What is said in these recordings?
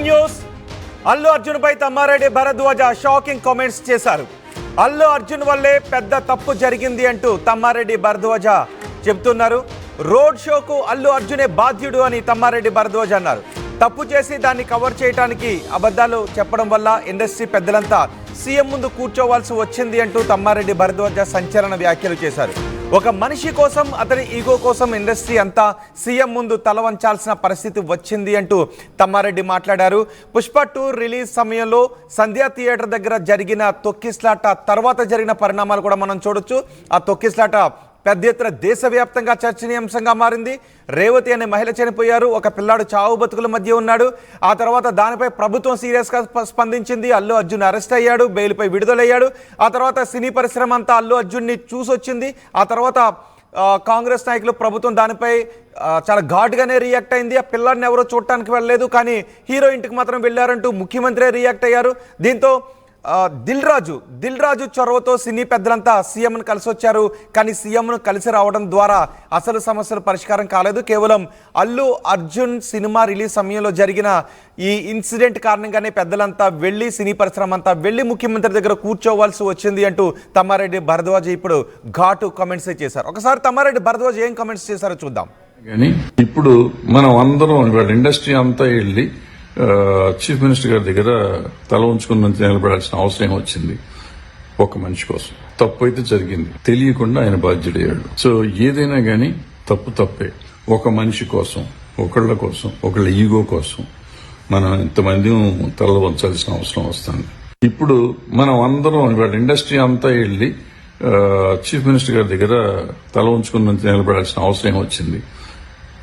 Breaking news. Allu Arjun పై Tammareddy Bharadwaja shocking comments చేశారు. అల్లు అర్జున్ వల్లే పెద్ద తప్పు జరిగింది అంటూ తమ్మారెడ్డి భరద్వాజ చెబుతున్నారు. రోడ్ షోకు అల్లు అర్జునే బాధ్యుడు అని తమ్మారెడ్డి భరద్వాజ అన్నారు. తప్పు చేసి దాన్ని కవర్ చేయడానికి అబద్ధాలు చెప్పడం వల్ల ఇండస్ట్రీ పెద్దలంతా సీఎం ముందు కూర్చోవాల్సి వచ్చింది అంటూ తమ్మారెడ్డి భరద్వాజ సంచలన వ్యాఖ్యలు చేశారు. ఒక మనిషి కోసం, అతని ఈగో కోసం ఇండస్ట్రీ అంతా సీఎం ముందు తల వంచాల్సిన పరిస్థితి వచ్చింది అంటూ తమ్మారెడ్డి మాట్లాడారు. పుష్ప 2 రిలీజ్ సమయంలో సంధ్యా థియేటర్ దగ్గర జరిగిన తొక్కిస్లాట తర్వాత జరిగిన పరిణామాలు కూడా మనం చూడొచ్చు. ఆ తొక్కిస్లాట పెద్ద ఎత్తున దేశవ్యాప్తంగా చర్చనీయాంశంగా మారింది. రేవతి అనే మహిళ చనిపోయారు. ఒక పిల్లాడు చావు బతుకుల మధ్య ఉన్నాడు. ఆ తర్వాత దానిపై ప్రభుత్వం సీరియస్గా స్పందించింది. అల్లు అర్జున్ అరెస్ట్ అయ్యాడు, బెయిల్పై విడుదలయ్యాడు. ఆ తర్వాత సినీ పరిశ్రమ అంతా అల్లు అర్జున్ని చూసొచ్చింది. ఆ తర్వాత కాంగ్రెస్ నాయకులు, ప్రభుత్వం దానిపై చాలా ఘాటుగానే రియాక్ట్ అయింది. ఆ పిల్లాడిని ఎవరో చూడటానికి వెళ్ళలేదు, కానీ హీరో ఇంటికి మాత్రం వెళ్ళారంటూ ముఖ్యమంత్రి రియాక్ట్ అయ్యారు. దీంతో దిల్ రాజు చొరవతో సినీ పెద్దలంతా సీఎంను కలిసి వచ్చారు. కానీ సీఎంను కలిసి రావడం ద్వారా అసలు సమస్యలు పరిష్కారం కాలేదు. కేవలం అల్లు అర్జున్ సినిమా రిలీజ్ సమయంలో జరిగిన ఈ ఇన్సిడెంట్ కారణంగానే పెద్దలంతా వెళ్ళి, సినీ పరిశ్రమ అంతా వెళ్ళి ముఖ్యమంత్రి దగ్గర కూర్చోవలసి వచ్చింది అంటూ తమ్మారెడ్డి భరద్వాజ ఇప్పుడు ఘాటు కామెంట్స్ చేశారు. ఒకసారి తమ్మారెడ్డి భరద్వాజ ఏం కామెంట్స్ చేశారో చూద్దాం. కానీ ఇప్పుడు మనం అందరం ఇండస్ట్రీ అంతా వెళ్ళి చీఫ్ మినిస్టర్ గారి దగ్గర తల ఉంచుకుని నిలబడాల్సిన అవసరం వచ్చింది. ఒక మనిషి కోసం తప్పు అయితే జరిగింది, తెలియకుండా ఆయన బాధ్యుడయ్యాడు. సో ఏదైనా గానీ తప్పే. ఒక మనిషి కోసం, ఒకళ్ళ ఈగో కోసం మనం ఇంతమంది తల వంచాల్సిన అవసరం వస్తుంది. ఇప్పుడు మనం అందరం ఇండస్ట్రీ అంతా వెళ్ళి చీఫ్ మినిస్టర్ గారి దగ్గర తల ఉంచుకుని నిలబడాల్సిన అవసరం వచ్చింది.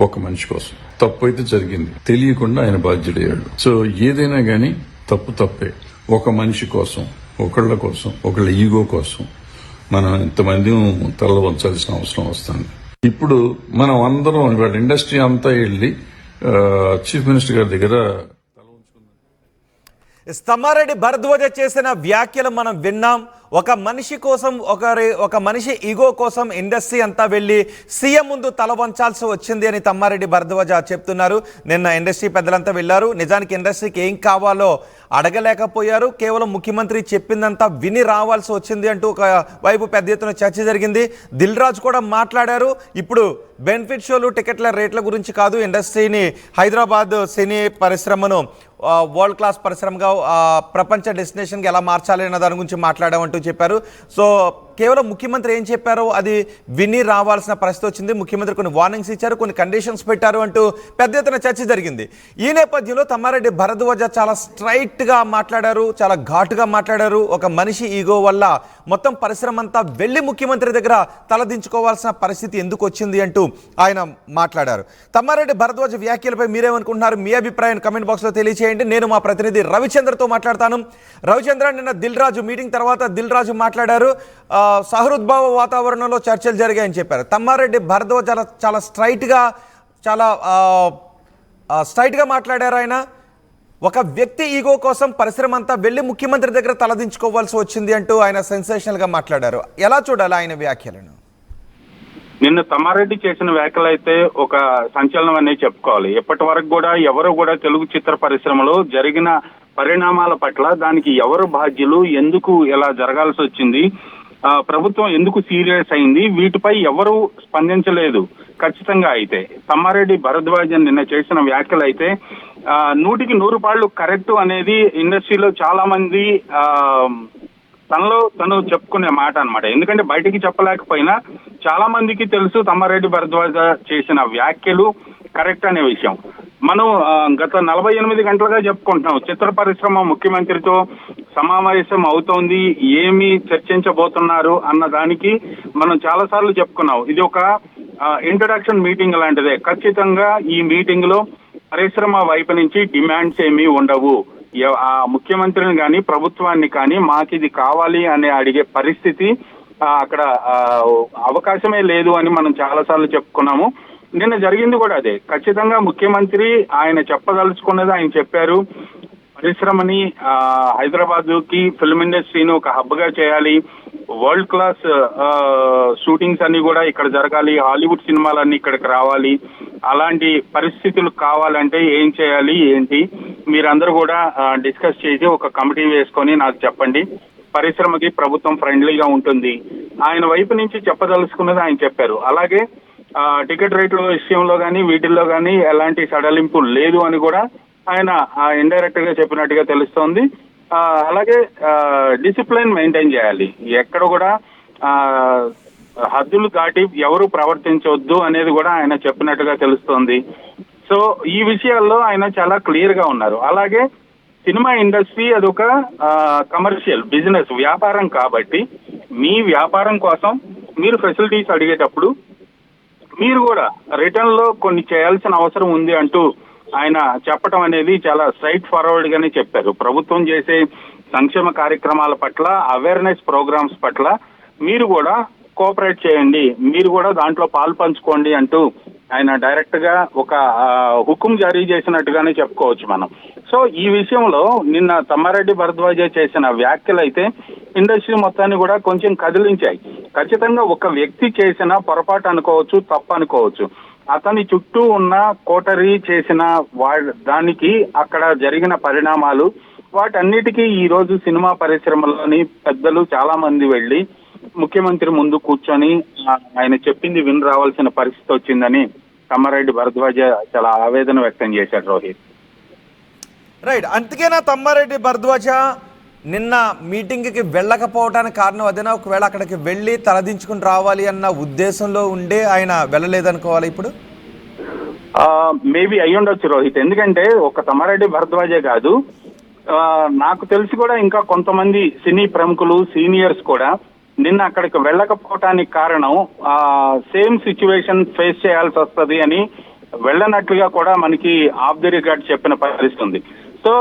ఒక మనిషి కోసం తప్పు అయితే జరిగింది, తెలియకుండా ఆయన బాధ్యుడయ్యాడు. సో ఏదైనా గానీ తప్పే. ఒక మనిషి కోసం, ఒకళ్ళ ఈగో కోసం మనం ఇంతమంది తల వంచాల్సిన అవసరం వస్తుంది. ఇప్పుడు మనం అందరం ఇండస్ట్రీ అంతా వెళ్ళి చీఫ్ మినిస్టర్ గారి దగ్గర తమ్మారెడ్డి భరద్వాజ చేసిన వ్యాఖ్యలు మనం విన్నాం. ఒక మనిషి కోసం, ఒక మనిషి ఈగో కోసం ఇండస్ట్రీ అంతా వెళ్ళి సీఎం ముందు తల వంచాల్సి వచ్చింది అని తమ్మారెడ్డి భరద్వాజ చెప్తున్నారు. నిన్న ఇండస్ట్రీ పెద్దలంతా వెళ్ళారు. నిజానికి ఇండస్ట్రీకి ఏం కావాలో అడగలేకపోయారు. కేవలం ముఖ్యమంత్రి చెప్పిందంతా విని రావాల్సి వచ్చింది అంటూ ఒక వైపు పెద్ద ఎత్తున చర్చ జరిగింది. దిల్ రాజు కూడా మాట్లాడారు. ఇప్పుడు బెనిఫిట్ షోలు, టికెట్ల రేట్ల గురించి కాదు, ఇండస్ట్రీని, హైదరాబాద్ సినీ పరిశ్రమను వరల్డ్ క్లాస్ పరిశ్రమగా, ప్రపంచ డెస్టినేషన్గా ఎలా మార్చాలి అన్న దాని గురించి మాట్లాడామంటూ చెప్పారు. సో కేవలం ముఖ్యమంత్రి ఏం చెప్పారో అది విని రావాల్సిన పరిస్థితి వచ్చింది. ముఖ్యమంత్రి కొన్ని వార్నింగ్స్ ఇచ్చారు, కొన్ని కండిషన్స్ పెట్టారు అంటూ పెద్ద ఎత్తున చర్చ జరిగింది. ఈ నేపథ్యంలో తమ్మారెడ్డి భరద్వాజ చాలా స్ట్రైట్గా మాట్లాడారు, చాలా ఘాటుగా మాట్లాడారు. ఒక మనిషి ఈగో వల్ల మొత్తం పరిశ్రమ అంతా వెళ్ళి ముఖ్యమంత్రి దగ్గర తలదించుకోవాల్సిన పరిస్థితి ఎందుకు వచ్చింది అంటూ ఆయన మాట్లాడారు. తమ్మారెడ్డి భరద్వాజ వ్యాఖ్యలపై మీరేమనుకుంటున్నారు? మీ అభిప్రాయం కమెంట్ బాక్స్లో తెలియజేయండి. నేను మా ప్రతినిధి రవిచంద్రతో మాట్లాడతాను. రవిచంద్ర, నిన్న దిల్ రాజు మీటింగ్ తర్వాత దిల్ రాజు మాట్లాడారు. సహృద్భావ వాతావరణంలో చర్చలు జరిగాయని చెప్పారు. తమ్మారెడ్డి భరద్వాజ చాలా స్ట్రైట్గా మాట్లాడారు. ఆయన ఒక వ్యక్తి ఈగో కోసం పరిశ్రమ అంతా వెళ్ళి ముఖ్యమంత్రి దగ్గర తలదించుకోవాల్సి వచ్చింది అంటూ ఆయన సెన్సేషనల్ గా మాట్లాడారు. ఎలా చూడాలి ఆయన వ్యాఖ్యలను? నిన్న తమ్మారెడ్డి చేసిన వ్యాఖ్యలు అయితే ఒక సంచలనం అనేది చెప్పుకోవాలి. ఎప్పటి వరకు కూడా ఎవరు కూడా తెలుగు చిత్ర పరిశ్రమలో జరిగిన పరిణామాల పట్ల దానికి ఎవరు బాధ్యులు, ఎందుకు ఇలా జరగాల్సి వచ్చింది, ప్రభుత్వం ఎందుకు సీరియస్ అయింది, వీటిపై ఎవరు స్పందించలేదు. ఖచ్చితంగా అయితే తమ్మారెడ్డి భరద్వాజ నిన్న చేసిన వ్యాఖ్యలు అయితే 100కి 100 పాళ్ళు కరెక్ట్ అనేది ఇండస్ట్రీలో చాలా మంది తను చెప్పుకునే మాట అన్నమాట. ఎందుకంటే బయటికి చెప్పలేకపోయినా చాలా మందికి తెలుసు తమ్మారెడ్డి భరద్వాజ చేసిన వ్యాఖ్యలు కరెక్ట్ అనే విషయం. మనం గత 48 గంటలుగా చెప్పుకుంటున్నాం, చిత్ర పరిశ్రమ ముఖ్యమంత్రితో సమావేశం అవుతోంది, ఏమి చర్చించబోతున్నారు అన్న దానికి మనం చాలా సార్లు చెప్పుకున్నాం. ఇది ఒక ఇంట్రడక్షన్ మీటింగ్ లాంటిదే. ఖచ్చితంగా ఈ మీటింగ్ లో పరిశ్రమ వైపు నుంచి డిమాండ్స్ ఏమీ ఉండవు. ఆ ముఖ్యమంత్రిని కానీ ప్రభుత్వాన్ని కానీ మాకు ఇది కావాలి అని అడిగే పరిస్థితి అక్కడ అవకాశమే లేదు అని మనం చాలా సార్లు చెప్పుకున్నాము. నిన్న జరిగింది కూడా అదే. ఖచ్చితంగా ముఖ్యమంత్రి ఆయన చెప్పదలుచుకున్నది ఆయన చెప్పారు. పరిశ్రమని హైదరాబాద్ కి ఫిల్మ్ ఇండస్ట్రీని ఒక హబ్ గా చేయాలి, వరల్డ్ క్లాస్ షూటింగ్స్ అన్ని కూడా ఇక్కడ జరగాలి, హాలీవుడ్ సినిమాలన్నీ ఇక్కడికి రావాలి, అలాంటి పరిస్థితులు కావాలంటే ఏం చేయాలి ఏంటి, మీరందరూ కూడా డిస్కస్ చేసి ఒక కమిటీ వేసుకొని నాకు చెప్పండి. పరిశ్రమకి ప్రభుత్వం ఫ్రెండ్లీగా ఉంటుంది. ఆయన వైపు నుంచి చెప్పదలుచుకున్నది ఆయన చెప్పారు. అలాగే టికెట్ రేట్ల విషయంలో కానీ వీటిల్లో కానీ ఎలాంటి సడలింపు లేదు అని కూడా ఆయన ఇండైరెక్ట్ గా చెప్పినట్టుగా తెలుస్తోంది. అలాగే డిసిప్లిన్ మెయింటైన్ చేయాలి, ఎక్కడ కూడా హద్దులు దాటి ఎవరు ప్రవర్తించవద్దు అనేది కూడా ఆయన చెప్పినట్టుగా తెలుస్తోంది. సో ఈ విషయాల్లో ఆయన చాలా క్లియర్ గా ఉన్నారు. అలాగే సినిమా ఇండస్ట్రీ అదొక కమర్షియల్ బిజినెస్, వ్యాపారం కాబట్టి మీ వ్యాపారం కోసం మీరు ఫెసిలిటీస్ అడిగేటప్పుడు మీరు కూడా రిటర్న్ లో కొన్ని చేయాల్సిన అవసరం ఉంది అంటూ ఆయన చెప్పడం అనేది చాలా స్ట్రైట్ ఫార్వర్డ్ గానే చెప్పారు. ప్రభుత్వం చేసే సంక్షేమ కార్యక్రమాల పట్ల, అవేర్నెస్ ప్రోగ్రామ్స్ పట్ల మీరు కూడా కోఆపరేట్ చేయండి, మీరు కూడా దాంట్లో పాలు పంచుకోండి అంటూ ఆయన డైరెక్ట్ గా ఒక హుకుం జారీ చేసినట్టుగానే చెప్పుకోవచ్చు మనం. సో ఈ విషయంలో నిన్న తమ్మారెడ్డి భరద్వాజ చేసిన వ్యాఖ్యలు అయితే ఇండస్ట్రీ మొత్తాన్ని కూడా కొంచెం కదిలించాయి. ఖచ్చితంగా ఒక వ్యక్తి చేసిన పొరపాటు అనుకోవచ్చు, తప్పు అనుకోవచ్చు. అతని చుట్టూ ఉన్న కోటరీ చేసిన దానికి అక్కడ జరిగిన పరిణామాలు వాటన్నిటికీ ఈ రోజు సినిమా పరిశ్రమలోని పెద్దలు చాలా మంది వెళ్లి ముఖ్యమంత్రి ముందు కూర్చొని ఆయన చెప్పింది విని రావాల్సిన పరిస్థితి వచ్చిందని తమ్మారెడ్డి భరద్వాజ చాలా ఆవేదన వ్యక్తం చేశాడు. రోహిత్ రైట్, అందుకేనా తమ్మారెడ్డి భరద్వాజ నిన్న మీటింగ్కి వెళ్ళకపోవడానికి కారణం అదేనా? ఒకవేళ అక్కడికి వెళ్ళి తలదించుకుని రావాలి అన్న ఉద్దేశంలో ఉండే ఆయన వెళ్ళలేదనుకోవాలి ఇప్పుడు? మేబీ అయ్యి ఉండొచ్చు రోహిత్. ఎందుకంటే ఒక తమ్మారెడ్డి భరద్వాజే కాదు, నాకు తెలిసి కూడా ఇంకా కొంతమంది సినీ ప్రముఖులు, సీనియర్స్ కూడా నిన్న అక్కడికి వెళ్ళకపోవటానికి కారణం సేమ్ సిచ్యువేషన్ ఫేస్ చేయాల్సి వస్తుంది అని వెళ్ళనట్లుగా కూడా మనకి ఆఫ్ ది రికార్డ్ చెప్పిన పరిస్థితి ఉంది. సో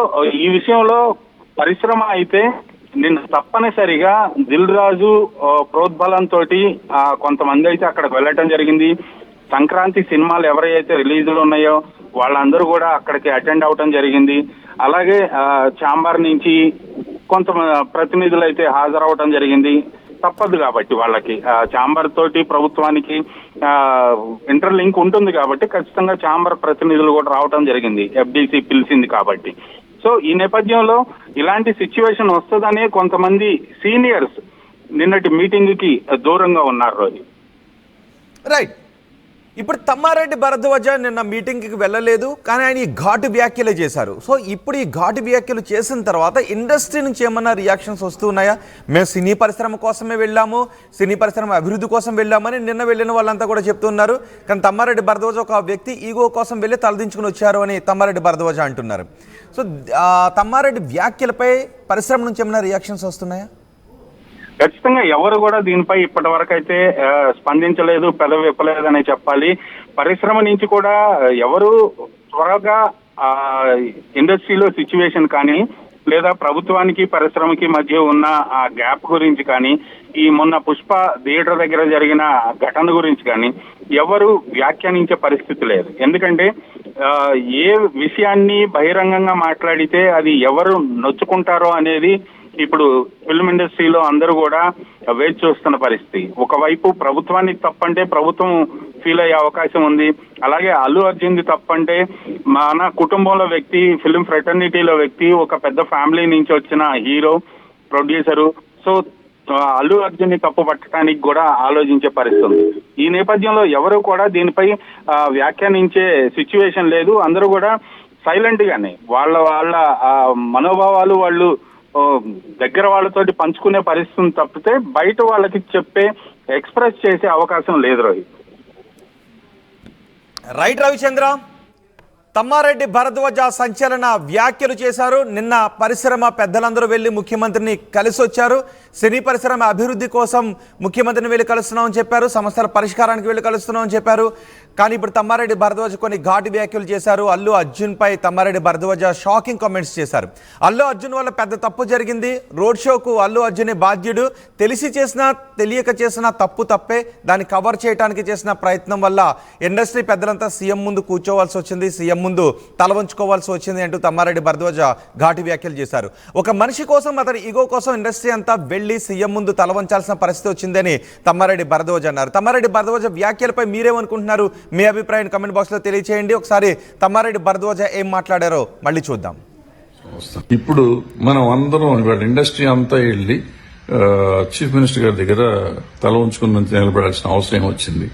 ఈ విషయంలో పరిశ్రమ అయితే నిన్న తప్పనిసరిగా దిల్ రాజు ప్రోద్బలంతో కొంతమంది అయితే అక్కడికి వెళ్ళటం జరిగింది. సంక్రాంతి సినిమాలు ఎవరైతే రిలీజులు ఉన్నాయో వాళ్ళందరూ కూడా అక్కడికి అటెండ్ అవటం జరిగింది. అలాగే ఛాంబర్ నుంచి కొంత ప్రతినిధులు అయితే హాజరవటం జరిగింది. తప్పదు కాబట్టి వాళ్ళకి ఛాంబర్ తోటి ప్రభుత్వానికి ఇంటర్లింక్ ఉంటుంది కాబట్టి ఖచ్చితంగా ఛాంబర్ ప్రతినిధులు కూడా రావటం జరిగింది, ఎఫ్డిసి పిలిచింది కాబట్టి. సో ఈ నేపథ్యంలో ఇలాంటి సిచ్యువేషన్ వస్తుందనే కొంతమంది సీనియర్స్ నిన్నటి మీటింగ్ కి దూరంగా ఉన్నారు. రైట్, ఇప్పుడు తమ్మారెడ్డి భరద్వాజ నిన్న మీటింగ్కి వెళ్ళలేదు, కానీ ఆయన ఈ ఘాటు వ్యాఖ్యలు చేశారు. సో ఇప్పుడు ఈ ఘాటు వ్యాఖ్యలు చేసిన తర్వాత ఇండస్ట్రీ నుంచి ఏమన్నా రియాక్షన్స్ వస్తున్నాయా? మేము సినీ పరిశ్రమ కోసమే వెళ్ళాము, సినీ పరిశ్రమ అభివృద్ధి కోసం వెళ్ళామని నిన్న వెళ్ళిన వాళ్ళంతా కూడా చెప్తున్నారు. కానీ తమ్మారెడ్డి భరద్వాజ ఒక వ్యక్తి ఈగో కోసం వెళ్ళి తలదించుకుని వచ్చారు అని తమ్మారెడ్డి భరద్వాజ అంటున్నారు. సో తమ్మారెడ్డి వ్యాఖ్యలపై పరిశ్రమ నుంచి ఏమైనా రియాక్షన్స్ వస్తున్నాయా? ఖచ్చితంగా ఎవరు కూడా దీనిపై ఇప్పటి వరకు అయితే స్పందించలేదు, పెదవి విప్పలేదనే చెప్పాలి. పరిశ్రమ నుంచి కూడా ఎవరు త్వరగా ఇండస్ట్రీలో సిచ్యువేషన్ కానీ లేదా ప్రభుత్వానికి పరిశ్రమకి మధ్య ఉన్న ఆ గ్యాప్ గురించి కానీ, ఈ మొన్న పుష్ప థియేటర్ దగ్గర జరిగిన ఘటన గురించి కానీ ఎవరు వ్యాఖ్యానించే పరిస్థితి లేదు. ఎందుకంటే ఏ విషయాన్ని బహిరంగంగా మాట్లాడితే అది ఎవరు నొచ్చుకుంటారో అనేది ఇప్పుడు ఫిల్మ్ ఇండస్ట్రీలో అందరూ కూడా వేచి చూస్తున్న పరిస్థితి. ఒకవైపు ప్రభుత్వానికి తప్పంటే ప్రభుత్వం ఫీల్ అయ్యే అవకాశం ఉంది. అలాగే అల్లు అర్జున్ది తప్పంటే మన కుటుంబంలో వ్యక్తి, ఫిల్మ్ ఫ్రెటర్నిటీలో వ్యక్తి, ఒక పెద్ద ఫ్యామిలీ నుంచి వచ్చిన hero, producer. So Allu Arjun ని తప్పు పట్టడానికి కూడా ఆలోచించే పరిస్థితి ఉంది. ఈ నేపథ్యంలో ఎవరు కూడా దీనిపై వ్యాఖ్యానించే సిచ్యువేషన్ లేదు. అందరూ కూడా సైలెంట్ గానే వాళ్ళ మనోభావాలు వాళ్ళు దగ్గర వాళ్ళతోటి పంచుకునే పరిస్థితిని తప్పితే బయట వాళ్ళకి చెప్పే, ఎక్స్ప్రెస్ చేసే అవకాశం లేదు. రోహిత్ రైట్, రవిచంద్ర, తమ్మారెడ్డి భరద్వాజ సంచలన వ్యాఖ్యలు చేశారు. నిన్న పరిశ్రమ పెద్దలందరూ వెళ్ళి ముఖ్యమంత్రిని కలిసి వచ్చారు. సినీ పరిశ్రమ అభివృద్ధి కోసం ముఖ్యమంత్రిని వెళ్ళి కలుస్తున్నామని చెప్పారు, సమస్యల పరిష్కారానికి వెళ్ళి కలుస్తున్నామని చెప్పారు. కానీ ఇప్పుడు తమ్మారెడ్డి భరద్వాజ కొన్ని ఘాటు వ్యాఖ్యలు చేశారు. అల్లు అర్జున్ పై తమ్మారెడ్డి భరద్వాజ షాకింగ్ కామెంట్స్ చేశారు. అల్లు అర్జున్ వల్ల పెద్ద తప్పు జరిగింది, రోడ్ షోకు అల్లు అర్జునే బాధ్యుడు, తెలిసి చేసినా తెలియక చేసినా తప్పే, దాన్ని కవర్ చేయడానికి చేసిన ప్రయత్నం వల్ల ఇండస్ట్రీ పెద్దలంతా సీఎం ముందు కూర్చోవాల్సి వచ్చింది, సీఎం ముందు తల వంచుకోవాల్సి వచ్చింది అంటూ తమ్మారెడ్డి భరద్వాజ ఘాటు వ్యాఖ్యలు చేశారు. ఒక మనిషి కోసం, అతని ఈగో కోసం ఇండస్ట్రీ అంతా వెళ్లి సీఎం ముందు తల వంచాల్సిన పరిస్థితి వచ్చిందని తమ్మారెడ్డి భరద్వాజ అన్నారు. తమ్మారెడ్డి భరద్వాజ వ్యాఖ్యలపై మీరేమనుకుంటున్నారు? మీ అభిప్రాయం కమెంట్ బాక్స్ లో తెలియజేయండి. ఒకసారి తమ్మారెడ్డి భరద్వాజ ఏం మాట్లాడారో మళ్ళీ చూద్దాం. వస్తాను. ఇప్పుడు మనం అందరం ఇవాళ ఇండస్ట్రీ అంతా వెళ్ళి చీఫ్ మినిస్టర్ గారి దగ్గర తల ఉంచుకుని నిలబడాల్సిన అవసరం వచ్చింది.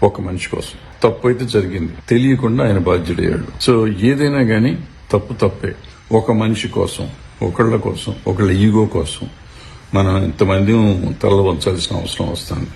ఒక మనిషి కోసం తప్పు అయితే జరిగింది, తెలియకుండా ఆయన బాధ్యుడయ్యాడు. సో ఏదైనా గానీ తప్పే. ఒక మనిషి కోసం, ఒకళ్ళ ఈగో కోసం మనం ఇంతమంది తల వంచాల్సిన అవసరం వస్తుంది.